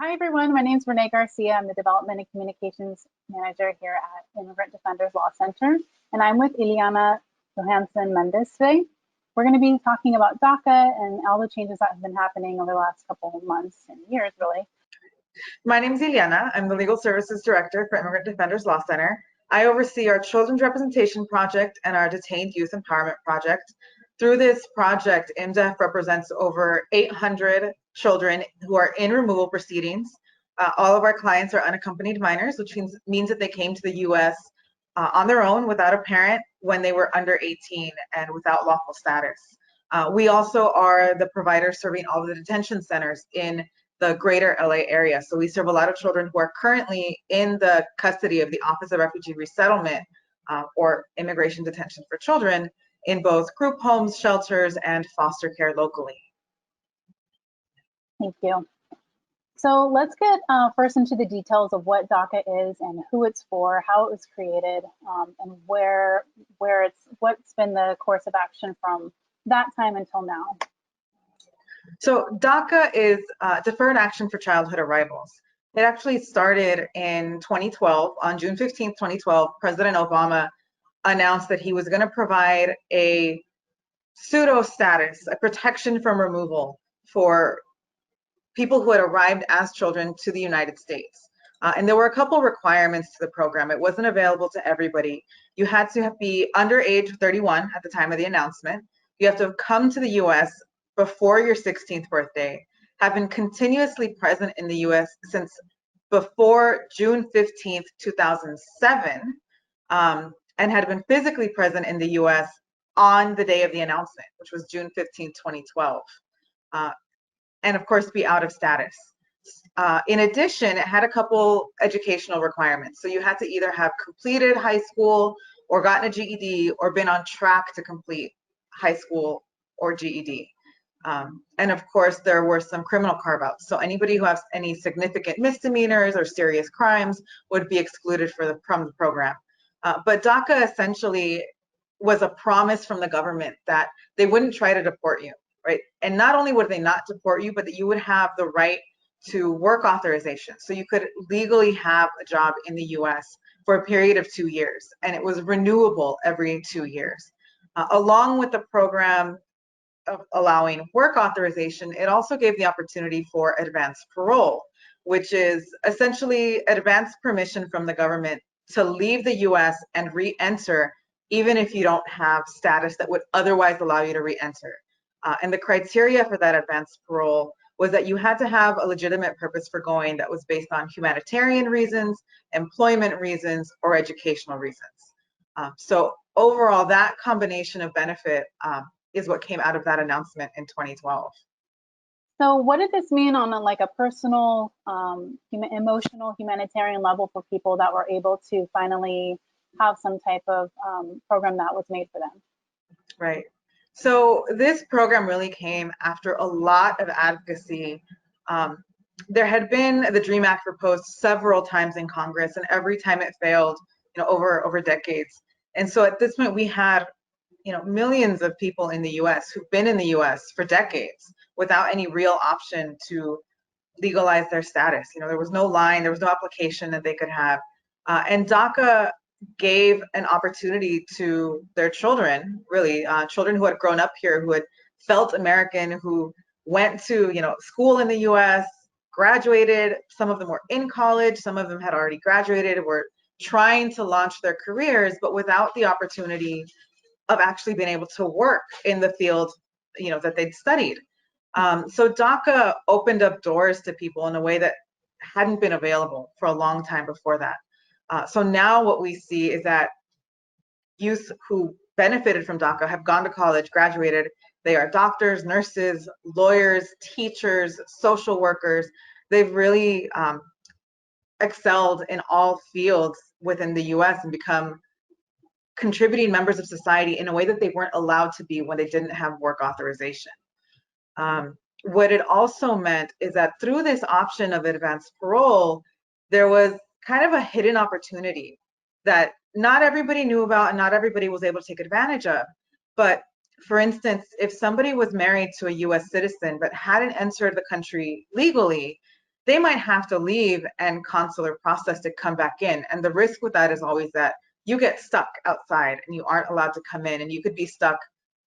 Hi, everyone. My name is Renee Garcia. I'm the Development and Communications Manager here at Immigrant Defenders Law Center, and I'm with Yliana Johansen-Mendez today. We're going to be talking about DACA and all the changes that have been happening over the last couple of months and years, really. My name is Yliana. I'm the Legal Services Director for Immigrant Defenders Law Center. I oversee our Children's Representation Project and our Detained Youth Empowerment Project. Through this project, ImmDef represents over 800 children who are in removal proceedings. All of our clients are unaccompanied minors, which means that they came to the U.S. On their own without a parent when they were under 18 and without lawful status. We also are the provider serving all of the detention centers in the greater LA area. So we serve a lot of children who are currently in the custody of the Office of Refugee Resettlement or Immigration Detention for Children in both group homes, shelters, and foster care locally. Thank you. So let's get first into the details of what DACA is and who it's for, how it was created, and what's been the course of action from that time until now. So DACA is Deferred Action for Childhood Arrivals. It actually started in 2012. On June 15th, 2012, President Obama announced that he was going to provide a pseudo status, a protection from removal for people who had arrived as children to the United States. And there were a couple requirements to the program. It wasn't available to everybody. You had to be under age 31 at the time of the announcement. You have to have come to the US before your 16th birthday, have been continuously present in the US since before June 15th, 2007, and had been physically present in the US on the day of the announcement, which was June 15th, 2012. And of course, be out of status. In addition, it had a couple educational requirements. So you had to either have completed high school or gotten a GED or been on track to complete high school or GED. And of course, there were some criminal carve-outs. So anybody who has any significant misdemeanors or serious crimes would be excluded from the program. But DACA essentially was a promise from the government that they wouldn't try to deport you, right? And not only would they not deport you, but that you would have the right to work authorization. So you could legally have a job in the US for a period of 2 years, and it was renewable every 2 years. Along with the program of allowing work authorization, it also gave the opportunity for advanced parole, which is essentially advanced permission from the government to leave the US and re-enter, even if you don't have status that would otherwise allow you to re-enter. And the criteria for that advanced parole was that you had to have a legitimate purpose for going that was based on humanitarian reasons, employment reasons, or educational reasons. So overall, that combination of benefit is what came out of that announcement in 2012. So what did this mean on a personal, emotional, humanitarian level for people that were able to finally have some type of program that was made for them? Right. So this program really came after a lot of advocacy. There had been the DREAM Act proposed several times in Congress, and every time it failed, over decades. And so at this point, we had, millions of people in the U.S. who've been in the U.S. for decades without any real option to legalize their status. There was no line, there was no application that they could have, and DACA gave an opportunity to their children, really, children who had grown up here, who had felt American, who went to, school in the U.S., graduated. Some of them were in college, some of them had already graduated, were trying to launch their careers, but without the opportunity of actually being able to work in the field, that they'd studied. So DACA opened up doors to people in a way that hadn't been available for a long time before that. So now what we see is that youth who benefited from DACA have gone to college, graduated. They are doctors, nurses, lawyers, teachers, social workers. They've really excelled in all fields within the US and become contributing members of society in a way that they weren't allowed to be when they didn't have work authorization. What it also meant is that through this option of advanced parole, there was kind of a hidden opportunity that not everybody knew about and not everybody was able to take advantage of. But for instance, if somebody was married to a US citizen but hadn't entered the country legally, they might have to leave and consular process to come back in. And the risk with that is always that you get stuck outside and you aren't allowed to come in, and you could be stuck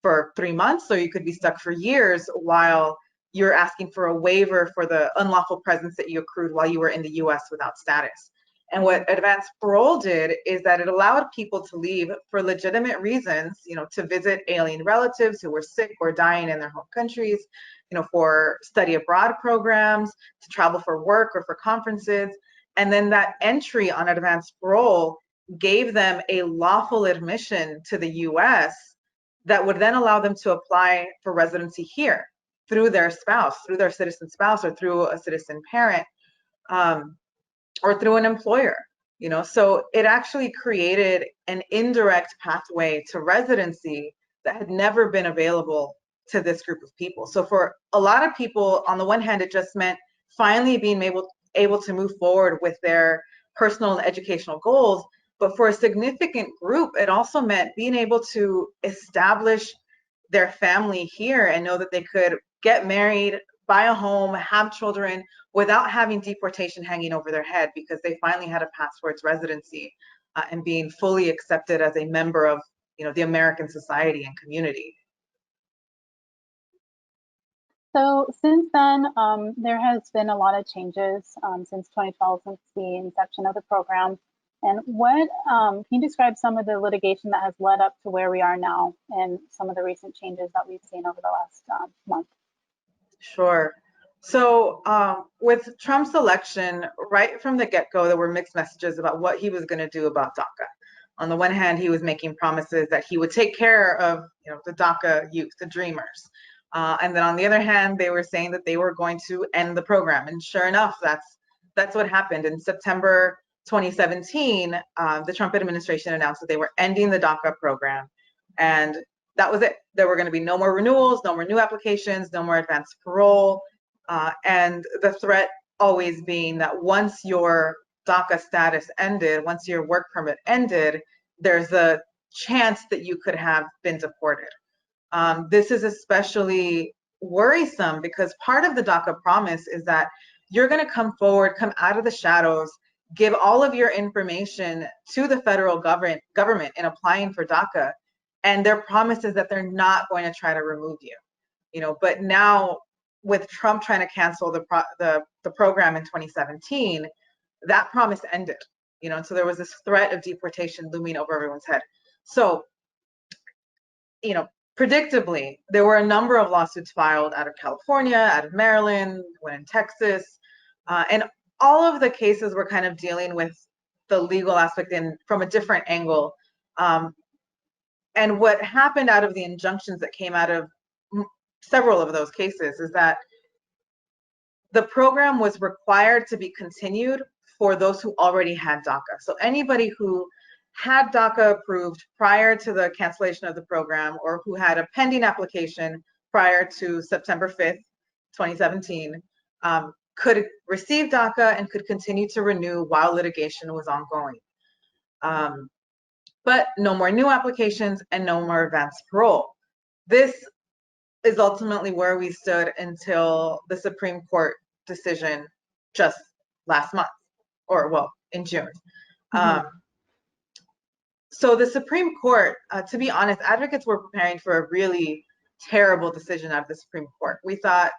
for 3 months, or you could be stuck for years while you're asking for a waiver for the unlawful presence that you accrued while you were in the US without status. And what advanced parole did is that it allowed people to leave for legitimate reasons, to visit alien relatives who were sick or dying in their home countries, for study abroad programs, to travel for work or for conferences. And then that entry on advanced parole gave them a lawful admission to the US that would then allow them to apply for residency here through their spouse, through their citizen spouse, or through a citizen parent, or through an employer. So it actually created an indirect pathway to residency that had never been available to this group of people. So for a lot of people, on the one hand, it just meant finally being able to move forward with their personal and educational goals. But for a significant group, it also meant being able to establish their family here and know that they could get married, buy a home, have children without having deportation hanging over their head, because they finally had a path towards residency and being fully accepted as a member of the American society and community. So since then, there has been a lot of changes since 2012, since the inception of the program. And what can you describe some of the litigation that has led up to where we are now and some of the recent changes that we've seen over the last month? Sure. So with Trump's election, right from the get-go, there were mixed messages about what he was going to do about DACA. On the one hand, he was making promises that he would take care of the DACA youth, the dreamers. And then on the other hand, they were saying that they were going to end the program. And sure enough, that's what happened. In September 2017, the Trump administration announced that they were ending the DACA program. And that was it. There were going to be no more renewals, no more new applications, no more advanced parole. And the threat always being that once your DACA status ended, once your work permit ended, there's a chance that you could have been deported. This is especially worrisome because part of the DACA promise is that you're going to come forward, come out of the shadows, give all of your information to the federal government in applying for DACA, and their promise is that they're not going to try to remove you. But now with Trump trying to cancel the program in 2017, that promise ended. And so there was this threat of deportation looming over everyone's head. So, predictably, there were a number of lawsuits filed out of California, out of Maryland, one in Texas, and all of the cases were kind of dealing with the legal aspect from a different angle. And what happened out of the injunctions that came out of several of those cases is that the program was required to be continued for those who already had DACA. So anybody who had DACA approved prior to the cancellation of the program, or who had a pending application prior to September 5th, 2017, could receive DACA and could continue to renew while litigation was ongoing. But no more new applications and no more advanced parole. This is ultimately where we stood until the Supreme Court decision just last month, or well, in June. So the Supreme Court, to be honest, advocates were preparing for a really terrible decision out of the Supreme Court. We thought,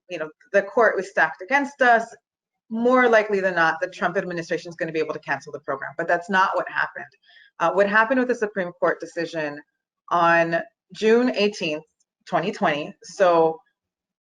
the court was stacked against us. More likely than not, the Trump administration is going to be able to cancel the program, but that's not what happened. What happened with the Supreme Court decision on June 18th, 2020, so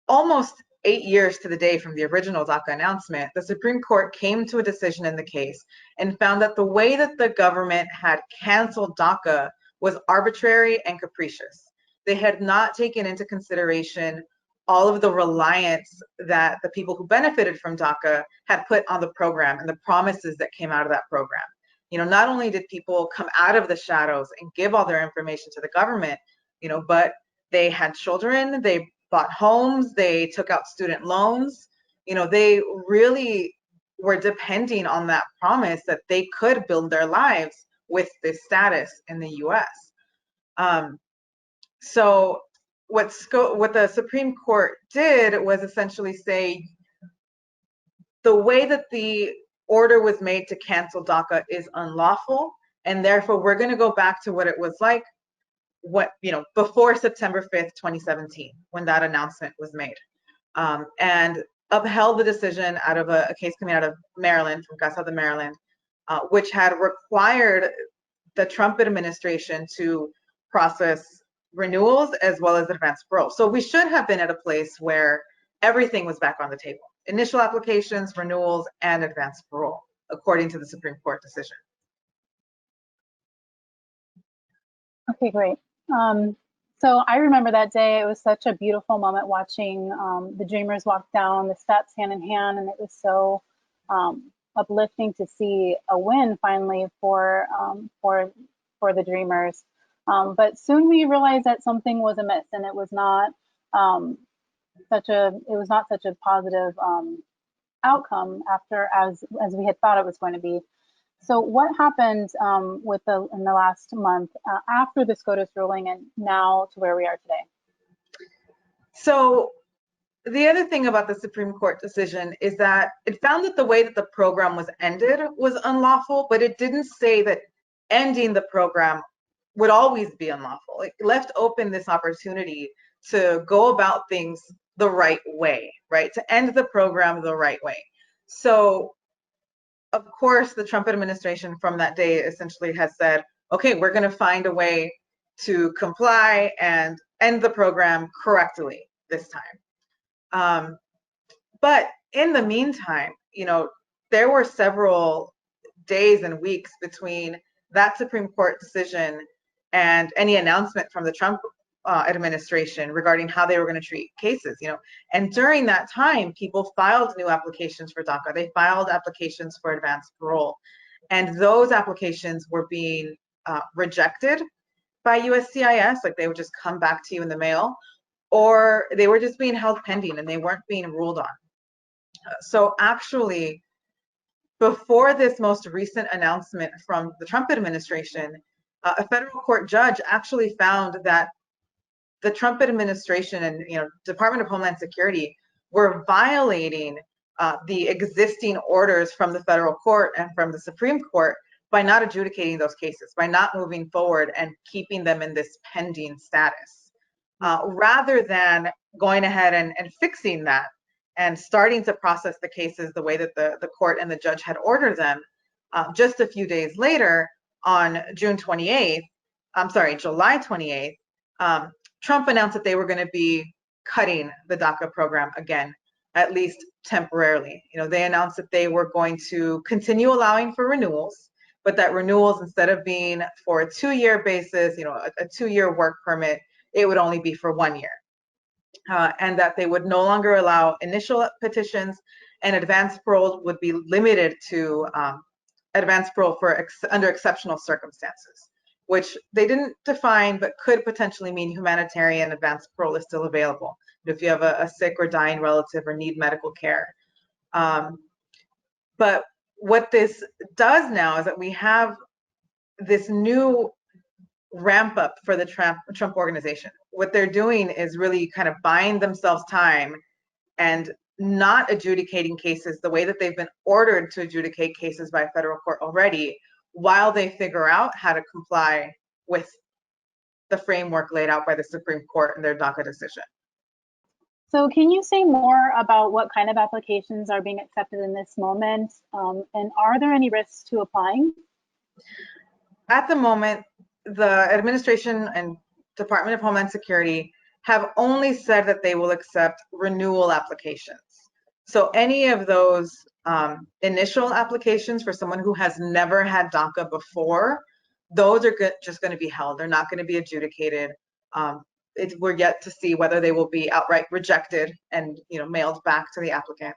almost 8 years to the day from the original DACA announcement, the Supreme Court came to a decision in the case and found that the way that the government had canceled DACA was arbitrary and capricious. They had not taken into consideration all of the reliance that the people who benefited from DACA had put on the program and the promises that came out of that program. Not only did people come out of the shadows and give all their information to the government, but they had children, they bought homes, they took out student loans. They really were depending on that promise that they could build their lives with this status in the US. So what the Supreme Court did was essentially say, the way that the order was made to cancel DACA is unlawful, and therefore we're going to go back to what it was like before September 5th, 2017, when that announcement was made, and upheld the decision out of a case coming out of Maryland, from Southern Maryland, which had required the Trump administration to process renewals as well as advanced parole. So we should have been at a place where everything was back on the table: initial applications, renewals, and advanced parole, according to the Supreme Court decision. Okay, great. So I remember that day. It was such a beautiful moment watching the Dreamers walk down the steps hand in hand, and it was so uplifting to see a win finally for the Dreamers. But soon we realized that something was amiss, and it was not such a positive outcome as we had thought it was going to be. So what happened in the last month after the SCOTUS ruling and now to where we are today? So the other thing about the Supreme Court decision is that it found that the way that the program was ended was unlawful, but it didn't say that ending the program would always be unlawful. It left open this opportunity to go about things the right way, right? To end the program the right way. So of course, the Trump administration from that day essentially has said, okay, we're going to find a way to comply and end the program correctly this time. But in the meantime, there were several days and weeks between that Supreme Court decision and any announcement from the Trump administration regarding how they were going to treat cases, and during that time, people filed new applications for DACA. They filed applications for advanced parole, and those applications were being rejected by USCIS, like they would just come back to you in the mail, or they were just being held pending and they weren't being ruled on. So actually, before this most recent announcement from the Trump administration, a federal court judge actually found that the Trump administration and Department of Homeland Security were violating the existing orders from the federal court and from the Supreme Court by not adjudicating those cases, by not moving forward and keeping them in this pending status, rather than going ahead and fixing that and starting to process the cases the way that the court and the judge had ordered them. Just a few days later, on July 28th, Trump announced that they were going to be cutting the DACA program again, at least temporarily. They announced that they were going to continue allowing for renewals, but that renewals, instead of being for a 2-year basis, a 2-year work permit, it would only be for 1 year. And that they would no longer allow initial petitions, and advanced parole would be limited to advanced parole under exceptional circumstances, which they didn't define, but could potentially mean humanitarian advanced parole is still available if you have a sick or dying relative or need medical care. But what this does now is that we have this new ramp up for the Trump organization. What they're doing is really kind of buying themselves time and not adjudicating cases the way that they've been ordered to adjudicate cases by a federal court already, while they figure out how to comply with the framework laid out by the Supreme Court in their DACA decision. So can you say more about what kind of applications are being accepted in this moment? And are there any risks to applying? At the moment, the administration and Department of Homeland Security have only said that they will accept renewal applications. So any of those initial applications for someone who has never had DACA before, those are just going to be held. They're not going to be adjudicated. We're yet to see whether they will be outright rejected and mailed back to the applicant.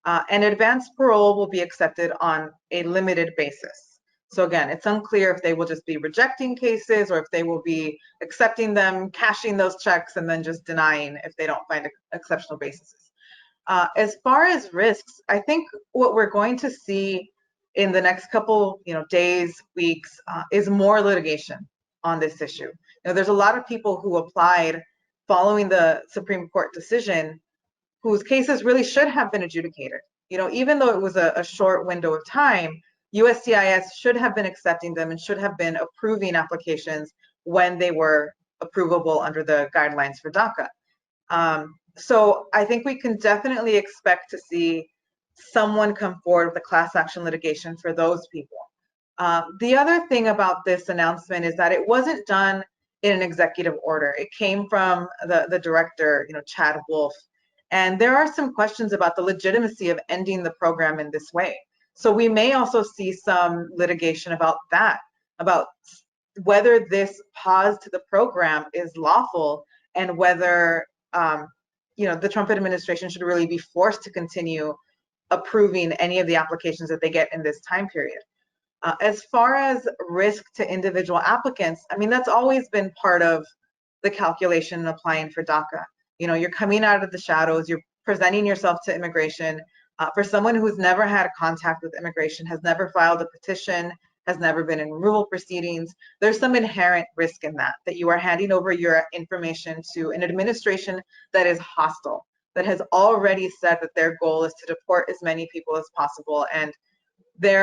And advanced parole will be accepted on a limited basis. So again, it's unclear if they will just be rejecting cases or if they will be accepting them, cashing those checks, and then just denying if they don't find exceptional basis. As far as risks, I think what we're going to see in the next couple days, weeks, is more litigation on this issue. There's a lot of people who applied following the Supreme Court decision whose cases really should have been adjudicated. Even though it was a short window of time, USCIS should have been accepting them and should have been approving applications when they were approvable under the guidelines for DACA. So I think we can definitely expect to see someone come forward with a class action litigation for those people. The other thing about this announcement is that it wasn't done in an executive order. It came from the director, Chad Wolf. And there are some questions about the legitimacy of ending the program in this way. So we may also see some litigation about that, about whether this pause to the program is lawful and whether the Trump administration should really be forced to continue approving any of the applications that they get in this time period. As far as risk to individual applicants, I mean, that's always been part of the calculation in applying for DACA. You're coming out of the shadows, you're presenting yourself to immigration. For someone who's never had contact with immigration, has never filed a petition, has never been in removal proceedings, there's some inherent risk in that you are handing over your information to an administration that is hostile, that has already said that their goal is to deport as many people as possible, and they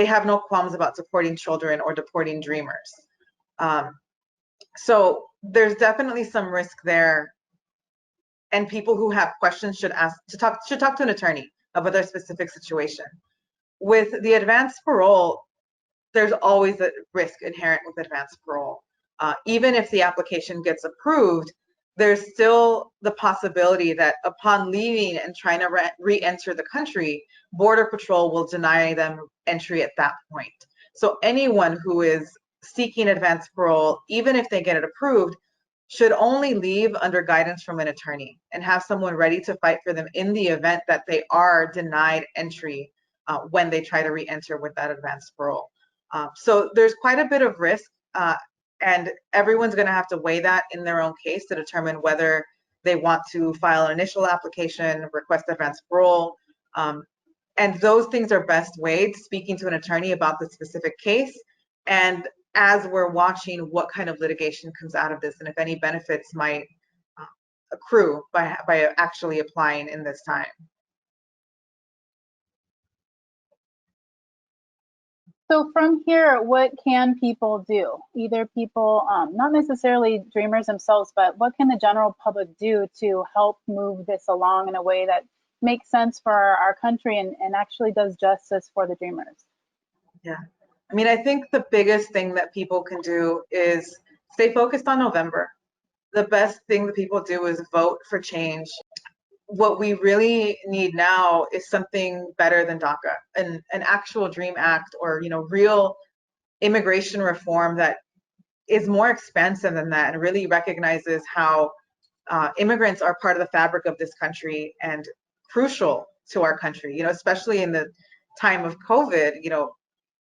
have no qualms about deporting children or deporting dreamers. So there's definitely some risk there, and people who have questions should talk to an attorney about their specific situation. With the advanced parole, there's always a risk inherent with advanced parole. Even if the application gets approved, there's still the possibility that upon leaving and trying to re-enter the country, Border Patrol will deny them entry at that point. So anyone who is seeking advanced parole, even if they get it approved, should only leave under guidance from an attorney and have someone ready to fight for them in the event that they are denied entry when they try to re-enter with that advanced parole. So there's quite a bit of risk, and everyone's going to have to weigh that in their own case to determine whether they want to file an initial application, request advanced parole, and those things are best weighed speaking to an attorney about the specific case, and as we're watching what kind of litigation comes out of this and if any benefits might accrue by actually applying in this time. So from here, what can people do? Either people, not necessarily dreamers themselves, but what can the general public do to help move this along in a way that makes sense for our country and actually does justice for the dreamers? Yeah, I mean, I think the biggest thing that people can do is stay focused on November. The best thing that people do is vote for change. What we really need now is something better than DACA, an actual DREAM Act, or real immigration reform that is more expansive than that and really recognizes how immigrants are part of the fabric of this country and crucial to our country. Especially in the time of COVID,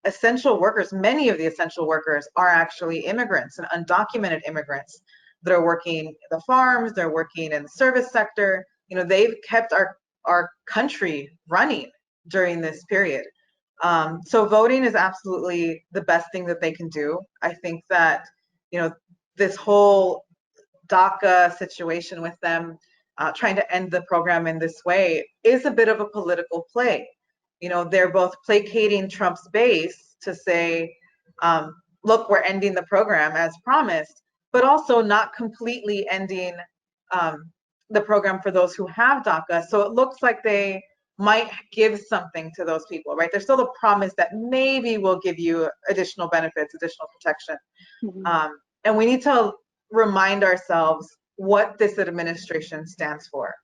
essential workers, many of the essential workers are actually immigrants and undocumented immigrants that are working the farms, they're working in the service sector. They've kept our country running during this period. So voting is absolutely the best thing that they can do. I think that, this whole DACA situation with them trying to end the program in this way is a bit of a political play. They're both placating Trump's base to say, look, we're ending the program as promised, but also not completely ending the program for those who have DACA. So it looks like they might give something to those people, right? There's still a promise that maybe we'll give you additional benefits, additional protection. Mm-hmm. And we need to remind ourselves what this administration stands for.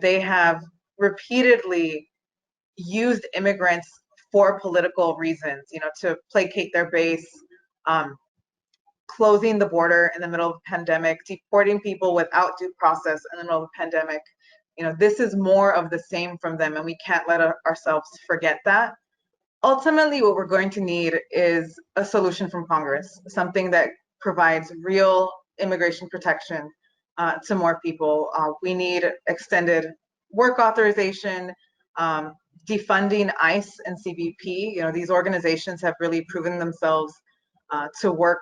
They have repeatedly used immigrants for political reasons, to placate their base, closing the border in the middle of a pandemic, deporting people without due process in the middle of a pandemic. This is more of the same from them, and we can't let ourselves forget that. Ultimately, what we're going to need is a solution from Congress, something that provides real immigration protection to more people. We need extended work authorization, defunding ICE and CBP. These organizations have really proven themselves to work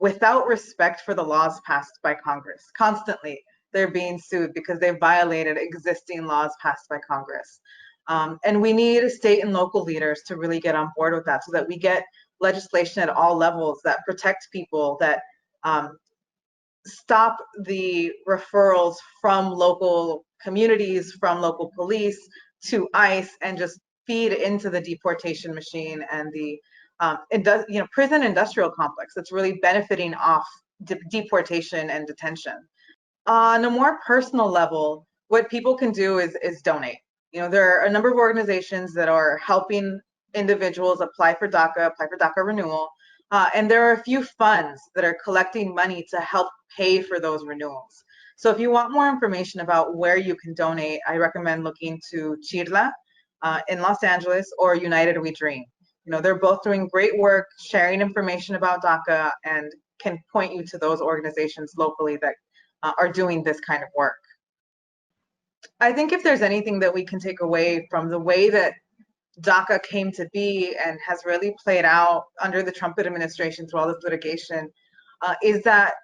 without respect for the laws passed by Congress constantly. they're being sued because they violated existing laws passed by Congress. And we need state and local leaders to really get on board with that so that we get legislation at all levels that protect people, that stop the referrals from local communities, from local police to ICE, and just feed into the deportation machine and the prison industrial complex that's really benefiting off deportation and detention. On a more personal level, what people can do is donate. There are a number of organizations that are helping individuals apply for DACA renewal. And there are a few funds that are collecting money to help pay for those renewals. So if you want more information about where you can donate, I recommend looking to Chirla in Los Angeles or United We Dream. They're both doing great work, sharing information about DACA, and can point you to those organizations locally that are doing this kind of work. I think if there's anything that we can take away from the way that DACA came to be and has really played out under the Trump administration through all this litigation, is that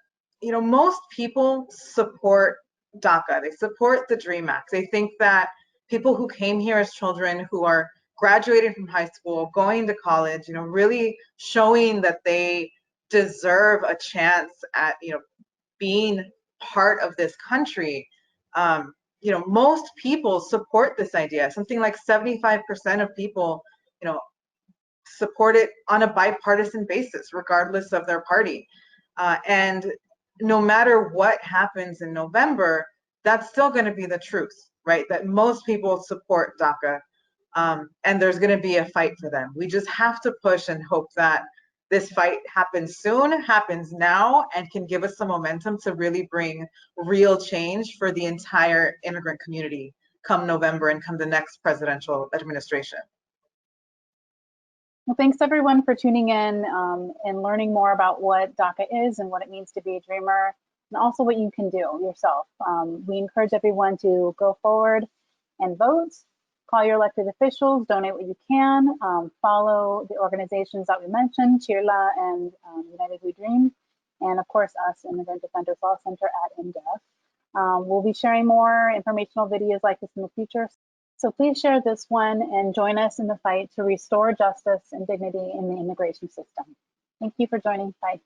most people support DACA. They support the DREAM Act. They think that people who came here as children, who are graduating from high school, going to college, really showing that they deserve a chance at being part of this country. Most people support this idea. Something like 75% of people, support it on a bipartisan basis, regardless of their party. And no matter what happens in November, that's still going to be the truth, right? That most people support DACA, and there's going to be a fight for them. We just have to push and hope that this fight happens soon, happens now, and can give us some momentum to really bring real change for the entire immigrant community come November and come the next presidential administration. Well, thanks everyone for tuning in and learning more about what DACA is and what it means to be a dreamer, and also what you can do yourself. We encourage everyone to go forward and vote, call your elected officials, donate what you can, follow the organizations that we mentioned, Chirla and United We Dream, and of course us, Immigrant Defenders Law Center at ImmDef. We'll be sharing more informational videos like this in the future. So please share this one and join us in the fight to restore justice and dignity in the immigration system. Thank you for joining. Bye.